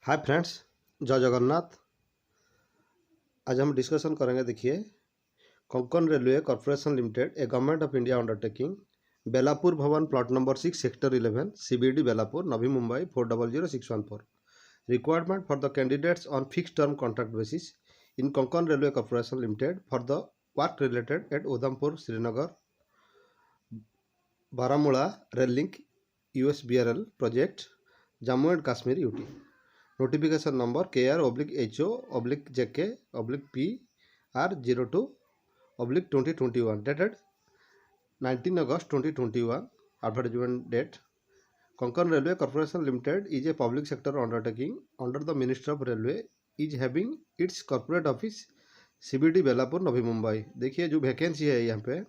Hi friends, जय जगन्नाथ। आज हम डिस्कशन करेंगे। देखिए, Konkan railway corporation limited a government of India undertaking, Belapur Bhavan, plot number 6, sector 11, CBD Belapur, Navi Mumbai 400614। Requirement for the candidates on fix term contract basis in Konkan railway corporation limited for the work related at Udhampur, Srinagar, Baramulla rail link, USBRL project, Jammu and Kashmir, UT। Notification number KR/HO/JK/PR02/2021 dated 19 August 2021। Advertisement date. Konkan Railway Corporation Limited is a public sector undertaking under the Ministry of Railway, is having its corporate office CBD Belapur, Navi Mumbai. देखिए, जो vacancy है यहाँ पे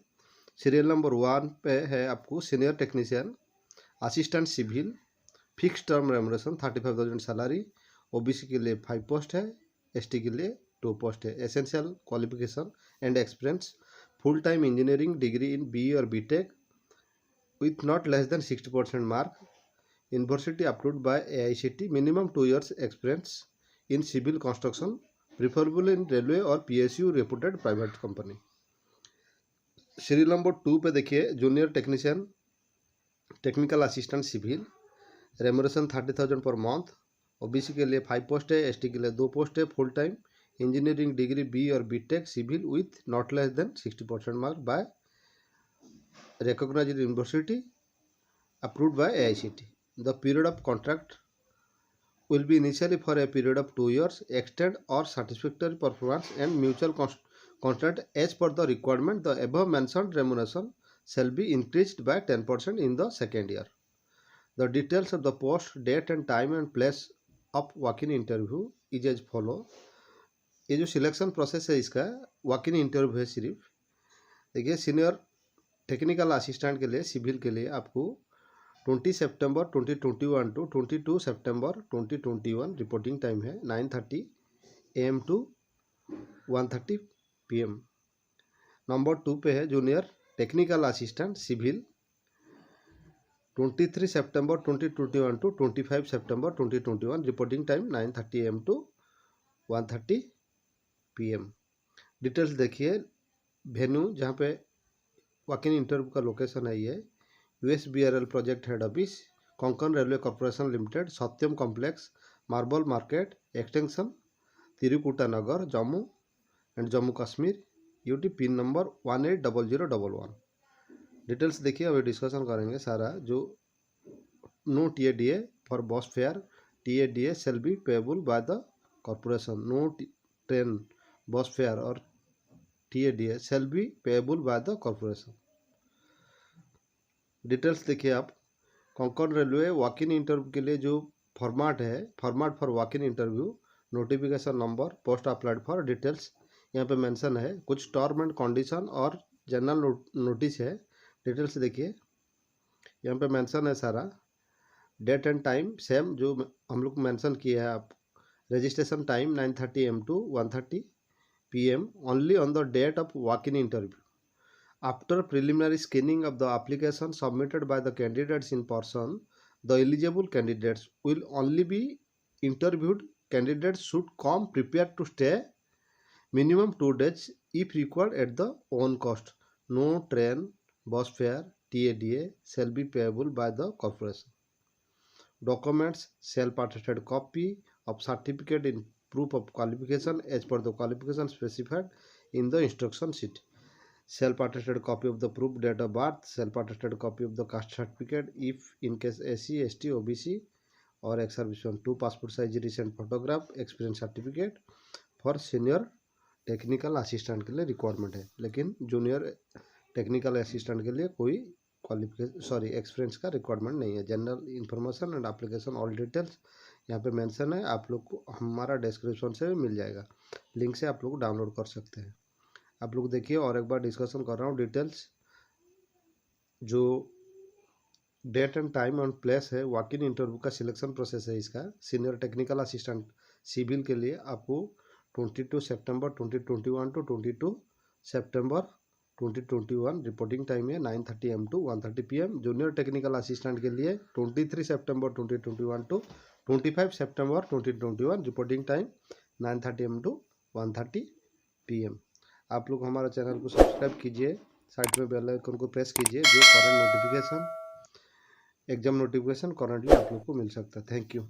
serial number 1 पे है आपको senior technician assistant civil, fix term remuneration 35,000 salary. OBC के लिए 5 पोस्ट है, ST के लिए 2 पोस्ट है। Essential qualification and experience, full time engineering degree in BE और BTech with not less than 60% mark, university approved by AICT, minimum 2 years experience in civil construction, preferable in railway और PSU reputed private company. Serial number 2 पे देखिए, junior technician technical assistant civil, remuneration 30,000 per month. OBC के लिए 5 post है, ST के लिए 2 post है। Full time engineering degree BE और BTech civil with not less than 60% mark by recognized university approved by AICT. The period of contract will be initially for a period of 2 years, extend or satisfactory performance and mutual contract as per the requirement. The above mentioned remuneration shall be increased by 10% in the second year. The details of the post, date and time and place of walk-in interview is as follow. ये जो selection process है इसका walk-in interview है सिर्फ। देखिए, senior technical assistant के लिए civil के लिए आपको 20 सितंबर 2021 टू 22 सितंबर 2021 रिपोर्टिंग टाइम है 9:30 AM टू 1:30 PM। नंबर 2 पे है जूनियर टेक्निकल असिस्टेंट सिविल, 23 सितंबर 2021 टू 25 सितंबर 2021 reporting time 9:30 AM to 1:30 PM। Details देखिए, वेन्यू जहाँ पे वॉक इन इंटरव्यू का लोकेशन है ये USBRL project head office, Konkan railway corporation limited, Satyam complex, marble market, extension Trikuta Nagar, Jammu and Jammu Kashmir, UT, pin number 180011। Details देखिए, अभी डिस्कशन करेंगे सारा। जो no TADA for bus fare, TADA shall be payable by the corporation. No train bus fare और TADA shall be payable by the corporation. Details देखिए आप, Konkan railway walk in interview के लिए जो फॉर्मेट है, format for walk in interview, notification number, post applied for, details यहाँ पे mention है। कुछ टर्म एंड कंडीशन और जनरल नोटिस है। डिटेल्स देखिए, यहाँ पे मेंशन है सारा। डेट एंड टाइम सेम जो हम लोग मेंशन किए हैं आप। Registration time 9:30 AM to 1:30 PM only on the date of walk in interview. After preliminary screening of the application submitted by the candidates in person, the eligible candidates will only be interviewed. Candidates should come prepared to stay minimum 2 days if required at the own cost. No train, bus fare, TADA shall be payable by the corporation. Documents: self-attested copy of certificate in proof of qualification as per the qualification specified in the instruction sheet. Self-attested copy of the proof date of birth, self-attested copy of the caste certificate if in case SC, ST, OBC और ex serviceman, 2 passport size recent photograph, experience certificate for senior technical assistant के लिए requirement है। लेकिन junior technical assistant के लिए कोई qualification experience का requirement नहीं है। General information and application all details यहाँ पे मेंशन है। आप लोग को हमारा डिस्क्रिप्शन से भी मिल जाएगा, लिंक से आप लोग डाउनलोड कर सकते हैं। आप लोग देखिए, और एक बार डिस्कशन कर रहा हूँ। डिटेल्स जो date and time and place है, वॉक इन इंटरव्यू का सिलेक्शन प्रोसेस है इसका। सीनियर टेक्निकल असिस्टेंट सिविल के लिए आपको 22 सितंबर 2021 टू 22 सितंबर 2021 रिपोर्टिंग टाइम है 9:30 AM to 1:30 PM। Junior technical assistant के लिए 23 सितंबर 2021 टू 25 सितंबर 2021। Reporting time 9:30 AM to 1:30 PM। आप लोग हमारा चैनल को सब्सक्राइब कीजिए, साइड में बेल आइकन को प्रेस कीजिए, जो current notification exam notification currently आप लोग को मिल सकता है। Thank you.